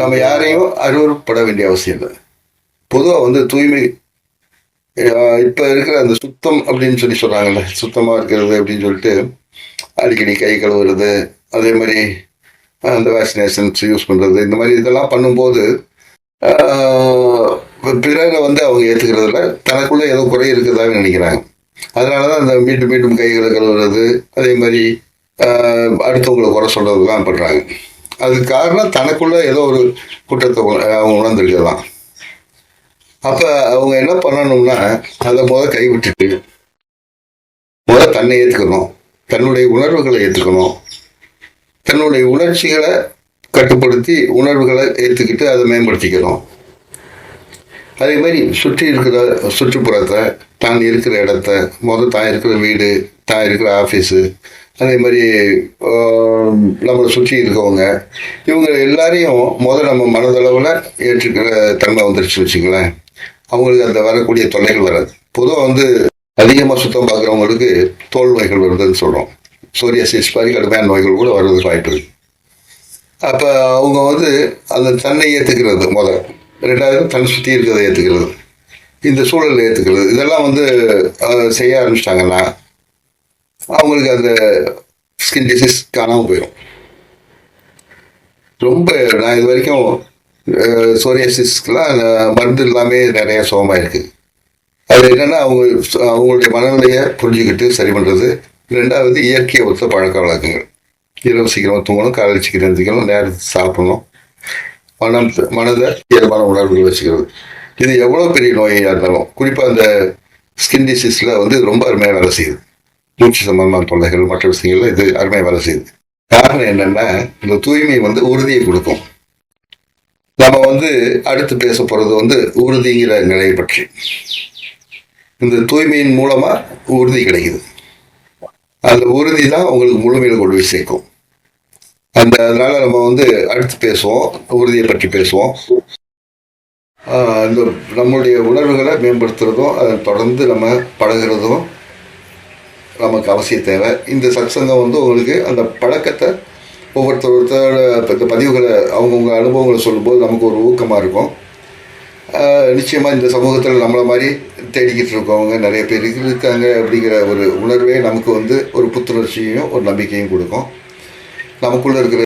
நம்ம யாரையும் அருவருப்பட வேண்டிய அவசியம் இல்லை. பொதுவாக வந்து தூய்மை இப்போ இருக்கிற அந்த சுத்தம் அப்படின்னு சொல்கிறாங்கல்ல, சுத்தமாக இருக்கிறது அப்படின்னு சொல்லிட்டு அடிக்கடி கை கழுவுறது, அதே மாதிரி அந்த வேக்சினேஷன்ஸ் யூஸ் பண்ணுறது, இந்த மாதிரி இதெல்லாம் பண்ணும்போது பிறரை வந்து அவங்க ஏற்றுக்கிறதுல தனக்குள்ளே ஏதோ குறை இருக்கிறதாக நினைக்கிறாங்க. அதனால தான் அந்த மீண்டும் மீண்டும் கைகளை கழுவுறது, அதே மாதிரி அடுத்தவங்களை குறை சொல்கிறதுலாம் பண்ணுறாங்க. அதுக்கு காரணம் தனக்குள்ள ஏதோ ஒரு குற்றத்தை அவங்க உணர்ந்துருக்கலாம். அப்போ அவங்க என்ன பண்ணணும்னா, அதை கைவிட்டுட்டு தன்னை ஏற்றுக்கணும், தன்னுடைய உணர்வுகளை ஏற்றுக்கணும், தன்னுடைய உணர்ச்சிகளை கட்டுப்படுத்தி உணர்வுகளை ஏற்றுக்கிட்டு அதை மேம்படுத்திக்கணும். அதே மாதிரி சுற்றி இருக்கிற சுற்றுப்புறத்தை, தான் இருக்கிற இடத்த, தான் இருக்கிற வீடு, தான் இருக்கிற ஆஃபீஸு, அதே மாதிரி நம்மளை சுற்றி இருக்கவங்க, இவங்க எல்லாரையும் நம்ம மனதளவில் ஏற்றுக்கிற தன்மை வந்துருச்சு வச்சுங்களேன், அவங்களுக்கு அந்த வரக்கூடிய தொல்லைகள் வராது. பொதுவாக வந்து அதிகமாக சுத்தம் பார்க்குறவங்களுக்கு தோல் நோய்கள் வருதுன்னு சொல்கிறோம். சோரியாசிஸ் மாதிரி கடுமையான நோய்கள் கூட வர்றதுக்கு வாய்ப்பு இருக்குது. அப்போ அவங்க வந்து அந்த தன்னை ஏற்றுக்கிறது ரெண்டாவது தன்னை சுற்றி இருக்கிறத ஏற்றுக்கிறது, இந்த சூழலை ஏற்றுக்கிறது, இதெல்லாம் வந்து செய்ய ஆரம்பிச்சிட்டாங்கன்னா அவங்களுக்கு அந்த ஸ்கின் டிசீஸ் காணாமல் போயிடும். ரொம்ப நான் இது வரைக்கும் சோரியாசிஸ்க்கெலாம் மருந்து எல்லாமே நிறைய சுகமாக இருக்குது. அது என்னென்னா அவங்களுடைய மனநிலையை புரிஞ்சுக்கிட்டு சரி பண்ணுறது. ரெண்டாவது இயற்கையை ஒத்த பழக்க வழக்கங்கள், இரவு சீக்கிரமாக தூங்கணும், காலையில் சீக்கிரம் எழுந்திக்கணும், நேரத்துக்கு சாப்பிடணும், மனதை இயல்பான உணர்வுகள் வச்சுக்கிறது. இது எவ்வளோ பெரிய நோயாக இருந்தாலும், குறிப்பாக அந்த ஸ்கின் டிசீஸில் வந்து ரொம்ப அருமையாக வேலை செய்யுது. மூச்சு சம்பந்தமான தொல்லைகள், மற்ற விஷயங்கள்ல இது அருமையாக வேலை செய்யுது. காரணம் என்னென்னா, இந்த தூய்மை வந்து உறுதியை கொடுக்கும். நம்ம வந்து அடுத்து பேச போகிறது வந்து உறுதிங்கிற நிலையை பற்றி. இந்த தூய்மையின் மூலமாக உறுதி கிடைக்குது. அந்த உறுதி தான் உங்களுக்கு முழுமையில் கொண்டு போய் சேர்க்கும். அதனால நம்ம வந்து அடுத்து பேசுவோம், உறுதியை பற்றி பேசுவோம். இந்த நம்மளுடைய உணர்வுகளை மேம்படுத்துறதும், அதை தொடர்ந்து நம்ம பழகிறதும் நமக்கு அவசியம் தேவை. இந்த சத்சங்கம் வந்து உங்களுக்கு அந்த பழக்கத்தை ஒவ்வொருத்தரோட இந்த பதிவுகளை அவங்கவுங்க அனுபவங்களை சொல்லும்போது நமக்கு ஒரு ஊக்கமாக இருக்கும். நிச்சயமாக இந்த சமூகத்தில் நம்மளை மாதிரி தேடிக்கிட்டு இருக்கவங்க நிறைய பேர் இருக்காங்க அப்படிங்கிற ஒரு உணர்வே நமக்கு வந்து ஒரு புத்துணர்ச்சியையும் ஒரு நம்பிக்கையும் கொடுக்கும். நமக்குள்ளே இருக்கிற